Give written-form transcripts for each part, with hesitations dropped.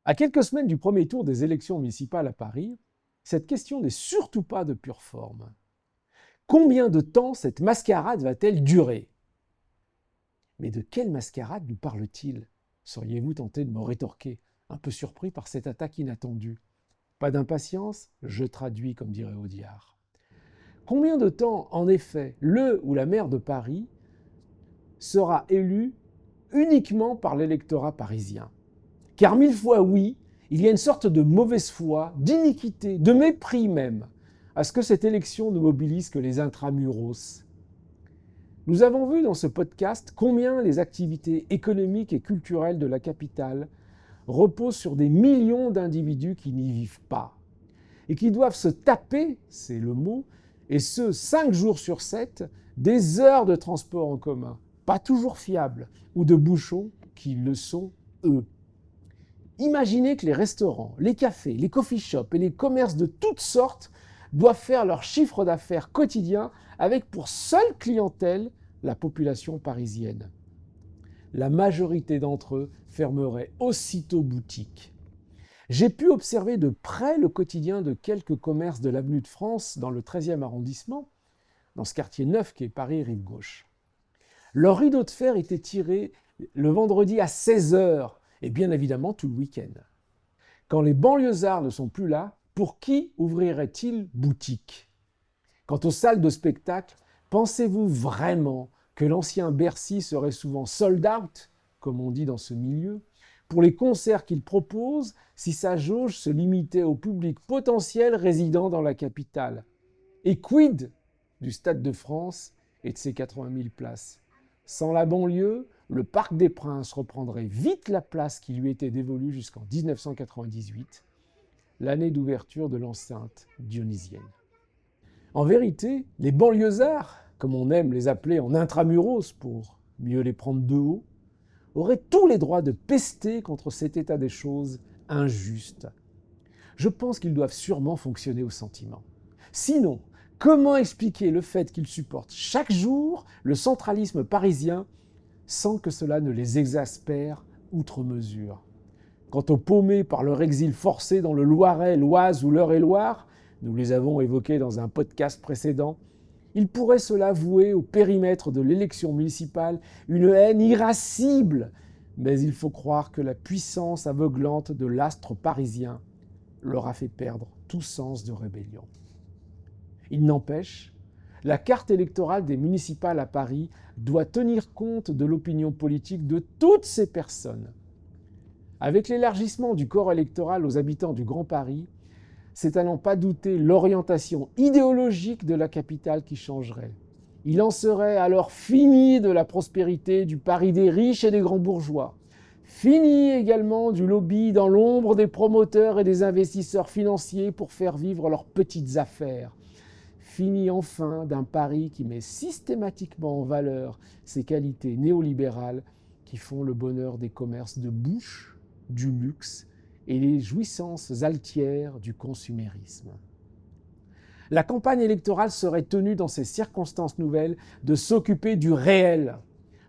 À quelques semaines du premier tour des élections municipales à Paris, cette question n'est surtout pas de pure forme. Combien de temps cette mascarade va-t-elle durer? Mais de quelle mascarade nous parle-t-il? Seriez-vous tenté de me rétorquer, un peu surpris par cette attaque inattendue? Pas d'impatience, je traduis comme dirait Audiard. Combien de temps, en effet, le ou la maire de Paris sera élu uniquement par l'électorat parisien? Car mille fois oui, il y a une sorte de mauvaise foi, d'iniquité, de mépris même, à ce que cette élection ne mobilise que les intramuros. Nous avons vu dans ce podcast combien les activités économiques et culturelles de la capitale reposent sur des millions d'individus qui n'y vivent pas et qui doivent se taper, c'est le mot, et ce 5 jours sur 7, des heures de transport en commun, pas toujours fiables, ou de bouchons qui le sont eux. Imaginez que les restaurants, les cafés, les coffee shops et les commerces de toutes sortes doivent faire leur chiffre d'affaires quotidien avec pour seule clientèle la population parisienne. La majorité d'entre eux fermeraient aussitôt boutique. J'ai pu observer de près le quotidien de quelques commerces de l'avenue de France dans le 13e arrondissement, dans ce quartier neuf qui est Paris rive gauche. Leur rideau de fer était tiré le vendredi à 16h et bien évidemment tout le week-end. Quand les banlieusards ne sont plus là, pour qui ouvrirait-il boutique? Quant aux salles de spectacle, pensez-vous vraiment que l'ancien Bercy serait souvent sold out, comme on dit dans ce milieu, pour les concerts qu'il propose si sa jauge se limitait au public potentiel résidant dans la capitale? Et quid du Stade de France et de ses 80 000 places? Sans la banlieue, le Parc des Princes reprendrait vite la place qui lui était dévolue jusqu'en 1998, l'année d'ouverture de l'enceinte dionysienne. En vérité, les banlieusards, comme on aime les appeler en intramuros pour mieux les prendre de haut, auraient tous les droits de pester contre cet état des choses injuste. Je pense qu'ils doivent sûrement fonctionner au sentiment. Sinon, comment expliquer le fait qu'ils supportent chaque jour le centralisme parisien sans que cela ne les exaspère outre mesure? Quant aux paumés par leur exil forcé dans le Loiret, l'Oise ou l'Eure-et-Loir, nous les avons évoqués dans un podcast précédent, ils pourraient se l'avouer au périmètre de l'élection municipale, une haine irascible, mais il faut croire que la puissance aveuglante de l'astre parisien leur a fait perdre tout sens de rébellion. Il n'empêche, la carte électorale des municipales à Paris doit tenir compte de l'opinion politique de toutes ces personnes. Avec l'élargissement du corps électoral aux habitants du Grand Paris, c'est à n'en pas douter l'orientation idéologique de la capitale qui changerait. Il en serait alors fini de la prospérité du Paris des riches et des grands bourgeois. Fini également du lobby dans l'ombre des promoteurs et des investisseurs financiers pour faire vivre leurs petites affaires. Fini enfin d'un Paris qui met systématiquement en valeur ses qualités néolibérales qui font le bonheur des commerces de bouche, du luxe et les jouissances altières du consumérisme. La campagne électorale serait tenue dans ces circonstances nouvelles de s'occuper du réel.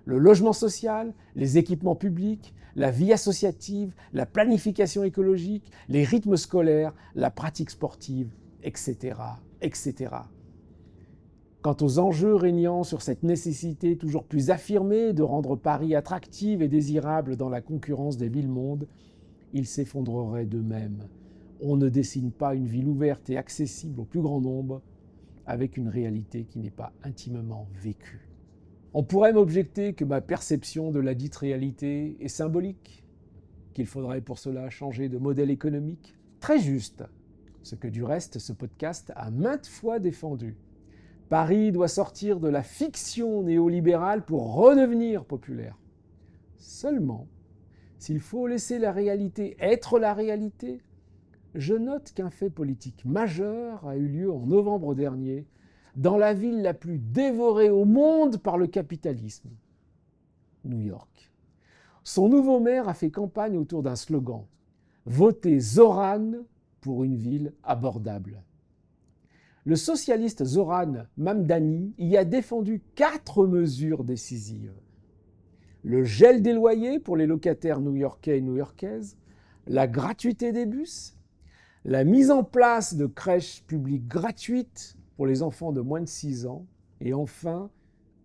Le logement social, les équipements publics, la vie associative, la planification écologique, les rythmes scolaires, la pratique sportive, etc., etc. Quant aux enjeux régnant sur cette nécessité toujours plus affirmée de rendre Paris attractive et désirable dans la concurrence des villes-mondes, ils s'effondreraient d'eux-mêmes. On ne dessine pas une ville ouverte et accessible au plus grand nombre avec une réalité qui n'est pas intimement vécue. On pourrait m'objecter que ma perception de la dite réalité est symbolique, qu'il faudrait pour cela changer de modèle économique. Très juste, ce que du reste ce podcast a maintes fois défendu. Paris doit sortir de la fiction néolibérale pour redevenir populaire. Seulement, s'il faut laisser la réalité être la réalité, je note qu'un fait politique majeur a eu lieu en novembre dernier dans la ville la plus dévorée au monde par le capitalisme, New York. Son nouveau maire a fait campagne autour d'un slogan « Votez Zoran pour une ville abordable ». Le socialiste Zoran Mamdani y a défendu 4 mesures décisives. Le gel des loyers pour les locataires new-yorkais et new-yorkaises, la gratuité des bus, la mise en place de crèches publiques gratuites pour les enfants de moins de 6 ans, et enfin,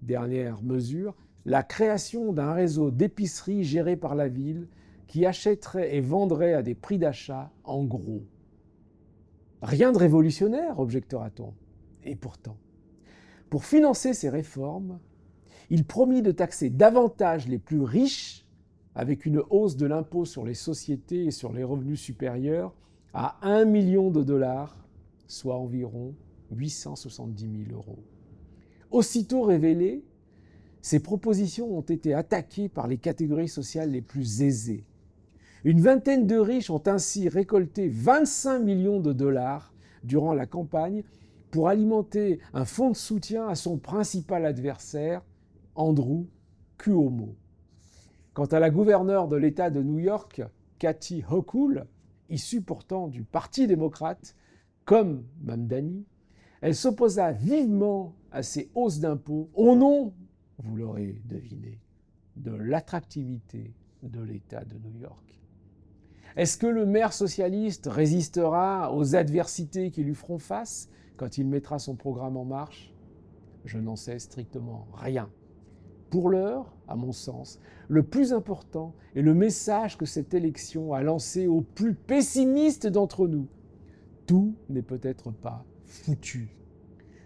dernière mesure, la création d'un réseau d'épiceries géré par la ville qui achèterait et vendrait à des prix d'achat en gros. Rien de révolutionnaire, objectera-t-on. Et pourtant, pour financer ces réformes, il promit de taxer davantage les plus riches avec une hausse de l'impôt sur les sociétés et sur les revenus supérieurs à 1 million de dollars, soit environ 870 000 euros. Aussitôt révélées, ces propositions ont été attaquées par les catégories sociales les plus aisées. Une vingtaine de riches ont ainsi récolté 25 millions de dollars durant la campagne pour alimenter un fonds de soutien à son principal adversaire, Andrew Cuomo. Quant à la gouverneure de l'État de New York, Kathy Hochul, issue pourtant du Parti démocrate, comme Mamdani, elle s'opposa vivement à ces hausses d'impôts au nom, vous l'aurez deviné, de l'attractivité de l'État de New York. Est-ce que le maire socialiste résistera aux adversités qui lui feront face quand il mettra son programme en marche? Je n'en sais strictement rien. Pour l'heure, à mon sens, le plus important est le message que cette élection a lancé aux plus pessimistes d'entre nous. Tout n'est peut-être pas foutu.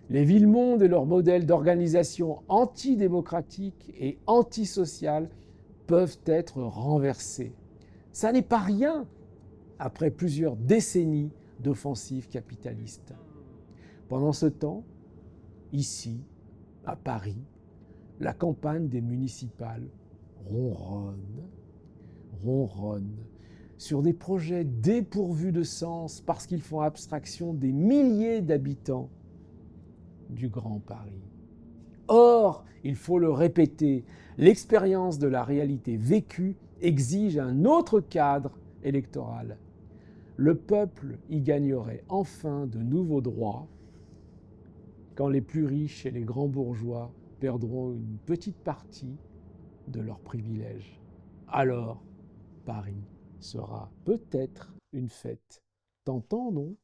Les villes-mondes et leurs modèles d'organisation antidémocratique et antisociale peuvent être renversés. Ça n'est pas rien après plusieurs décennies d'offensives capitalistes. Pendant ce temps, ici, à Paris, la campagne des municipales ronronne sur des projets dépourvus de sens parce qu'ils font abstraction des milliers d'habitants du Grand Paris. Or, il faut le répéter, l'expérience de la réalité vécue exige un autre cadre électoral. Le peuple y gagnerait enfin de nouveaux droits quand les plus riches et les grands bourgeois perdront une petite partie de leurs privilèges. Alors, Paris sera peut-être une fête. Tentant, non ?